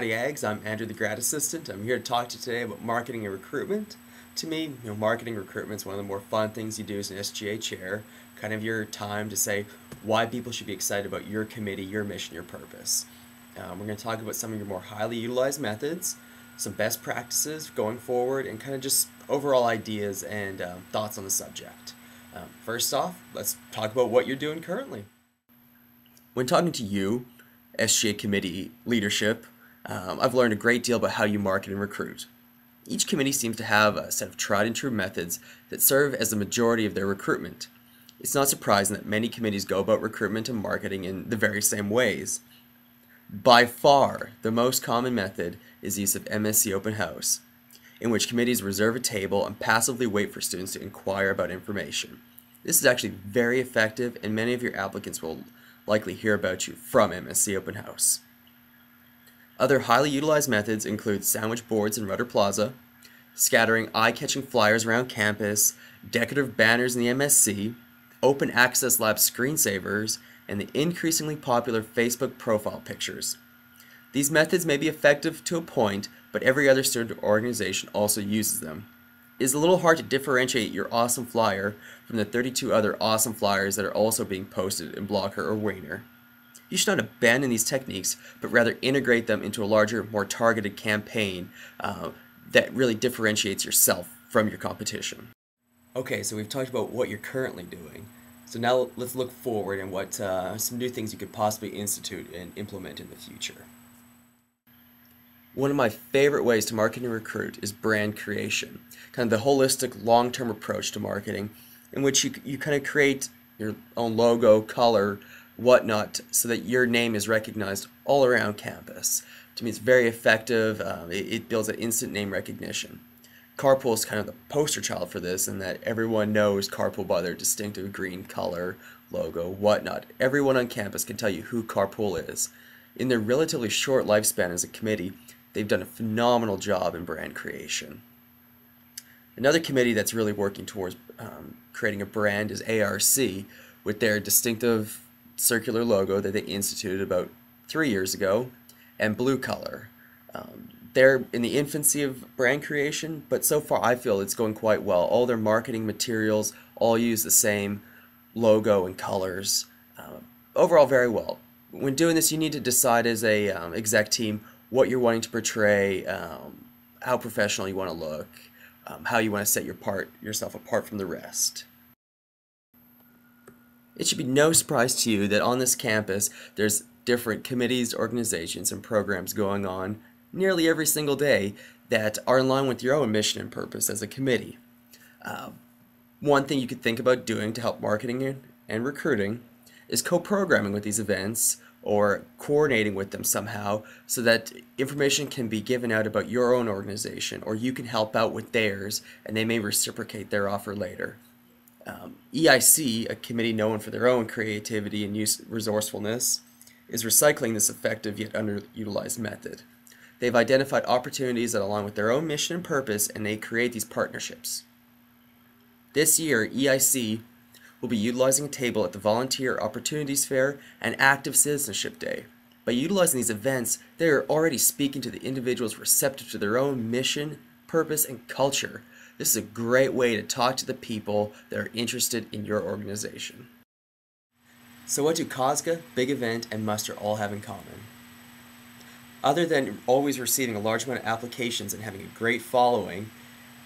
Howdy Eggs, I'm Andrew the grad assistant. I'm here to talk to you today about marketing and recruitment. To me, marketing and recruitment is one of the more fun things you do as an SGA chair. Kind of your time to say why people should be excited about your committee, your mission, your purpose. We're going to talk about some of your more highly utilized methods, some best practices going forward, and kind of just overall ideas and thoughts on the subject. First off, let's talk about what you're doing currently. When talking to you, SGA Committee leadership, I've learned a great deal about how you market and recruit. Each committee seems to have a set of tried and true methods that serve as the majority of their recruitment. It's not surprising that many committees go about recruitment and marketing in the very same ways. By far, the most common method is the use of MSc Open House, in which committees reserve a table and passively wait for students to inquire about information. This is actually very effective, and many of your applicants will likely hear about you from MSc Open House. Other highly utilized methods include sandwich boards in Rudder Plaza, scattering eye-catching flyers around campus, decorative banners in the MSc, open access lab screensavers, and the increasingly popular Facebook profile pictures. These methods may be effective to a point, but every other student organization also uses them. It is a little hard to differentiate your awesome flyer from the 32 other awesome flyers that are also being posted in Blocker or Wayner. You should not abandon these techniques, but rather integrate them into a larger, more targeted campaign that really differentiates yourself from your competition. Okay, so we've talked about what you're currently doing. So now let's look forward and what some new things you could possibly institute and implement in the future. One of my favorite ways to market and recruit is brand creation, kind of the holistic long-term approach to marketing in which you kind of create your own logo, color, whatnot, so that your name is recognized all around campus. To me, it's very effective. It builds an instant name recognition. Carpool is kind of the poster child for this, in that everyone knows Carpool by their distinctive green color, logo, whatnot. Everyone on campus can tell you who Carpool is. In their relatively short lifespan as a committee, they've done a phenomenal job in brand creation. Another committee that's really working towards creating a brand is ARC, with their distinctive circular logo that they instituted about 3 years ago, and blue color. They're in the infancy of brand creation, but so far I feel it's going quite well. All their marketing materials all use the same logo and colors. Overall, very well. When doing this, you need to decide as a exec team what you're wanting to portray, how professional you want to look, how you want to set yourself apart from the rest. It should be no surprise to you that on this campus there's different committees, organizations, and programs going on nearly every single day that are in line with your own mission and purpose as a committee. One thing you could think about doing to help marketing and recruiting is co-programming with these events or coordinating with them somehow so that information can be given out about your own organization, or you can help out with theirs and they may reciprocate their offer later. EIC, a committee known for their own creativity and resourcefulness, is recycling this effective yet underutilized method. They've identified opportunities that align with their own mission and purpose, and they create these partnerships. This year, EIC will be utilizing a table at the Volunteer Opportunities Fair and Active Citizenship Day. By utilizing these events, they are already speaking to the individuals receptive to their own mission, purpose, and culture. This is a great way to talk to the people that are interested in your organization. So what do COSGA, Big Event, and Muster all have in common? Other than always receiving a large amount of applications and having a great following,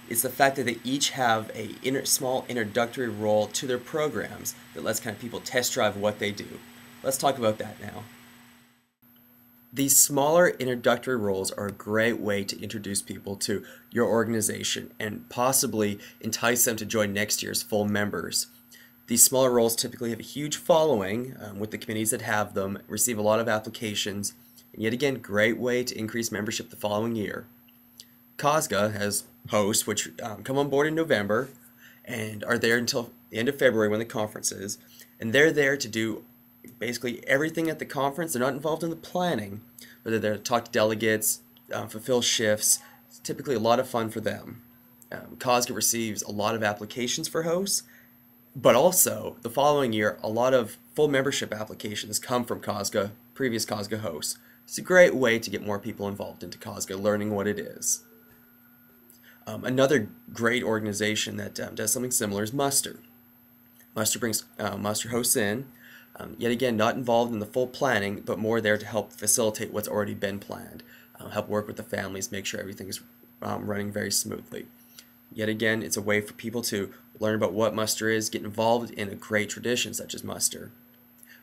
it's the fact that they each have a small introductory role to their programs that lets kind of people test drive what they do. Let's talk about that now. These smaller introductory roles are a great way to introduce people to your organization and possibly entice them to join next year's full members. These smaller roles typically have a huge following with the committees that have them, receive a lot of applications, and yet again, great way to increase membership the following year. COSGA has hosts which come on board in November and are there until the end of February when the conference is, and they're there to do basically everything at the conference. They're not involved in the planning, but they're there to talk to delegates, fulfill shifts. It's typically a lot of fun for them. COSGA receives a lot of applications for hosts, but also the following year a lot of full membership applications come from COSGA, previous COSGA hosts. It's a great way to get more people involved into COSGA, learning what it is. Another great organization that does something similar is Muster. Muster hosts in, yet again not involved in the full planning, but more there to help facilitate what's already been planned, help work with the families, make sure everything's running very smoothly. Yet again, it's a way for people to learn about what Muster is, get involved in a great tradition such as Muster,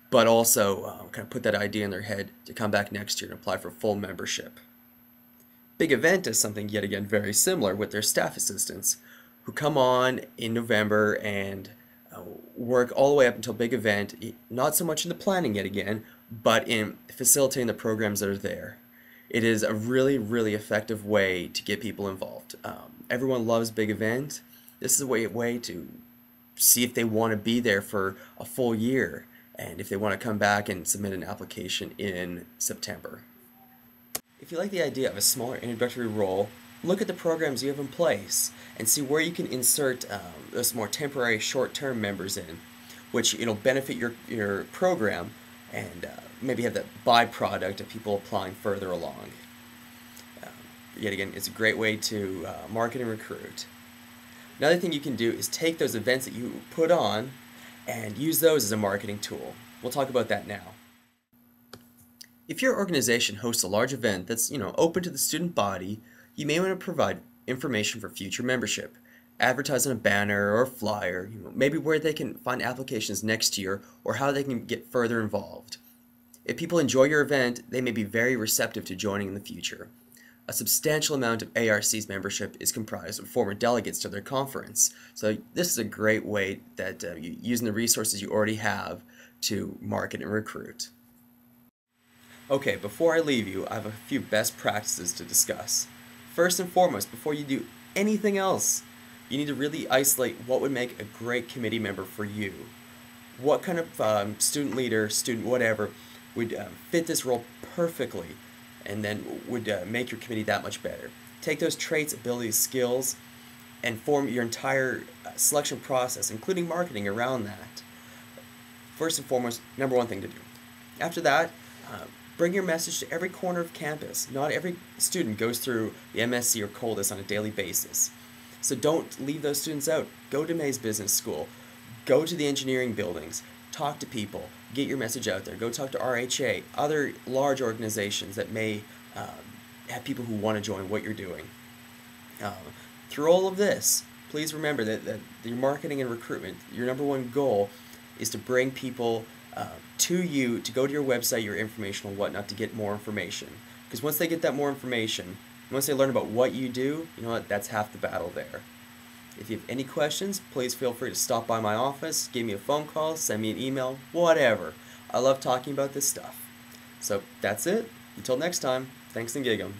but also kind of put that idea in their head to come back next year and apply for full membership. Big Event is something yet again very similar with their staff assistants who come on in November and work all the way up until Big Event, not so much in the planning yet again, but in facilitating the programs that are there. It is a really, really effective way to get people involved. Everyone loves Big Event. This is a way to see if they want to be there for a full year and if they want to come back and submit an application in September. If you like the idea of a smaller introductory role, look at the programs you have in place and see where you can insert those more temporary short-term members in, which benefit your program and maybe have that byproduct of people applying further along. Yet again, it's a great way to market and recruit. Another thing you can do is take those events that you put on and use those as a marketing tool. We'll talk about that now. If your organization hosts a large event that's open to the student body, you may want to provide information for future membership. Advertise on a banner or a flyer, maybe where they can find applications next year or how they can get further involved. If people enjoy your event, they may be very receptive to joining in the future. A substantial amount of ARC's membership is comprised of former delegates to their conference, so this is a great way that using the resources you already have to market and recruit. Okay, before I leave you, I have a few best practices to discuss. First and foremost, before you do anything else, you need to really isolate what would make a great committee member for you. What kind of student leader, student whatever, would fit this role perfectly and then would make your committee that much better. Take those traits, abilities, skills, and form your entire selection process, including marketing, around that. First and foremost, number one thing to do. After that, bring your message to every corner of campus. Not every student goes through the MSc or COLDIS on a daily basis. So don't leave those students out. Go to Mays Business School. Go to the engineering buildings. Talk to people. Get your message out there. Go talk to RHA, other large organizations that may have people who want to join what you're doing. Through all of this, please remember that your marketing and recruitment, your number one goal is to bring people to you, to go to your website, your information and whatnot, to get more information. Because once they get that more information, once they learn about what you do, you know what, that's half the battle there. If you have any questions, please feel free to stop by my office, give me a phone call, send me an email, whatever. I love talking about this stuff. So that's it. Until next time, thanks and gig 'em.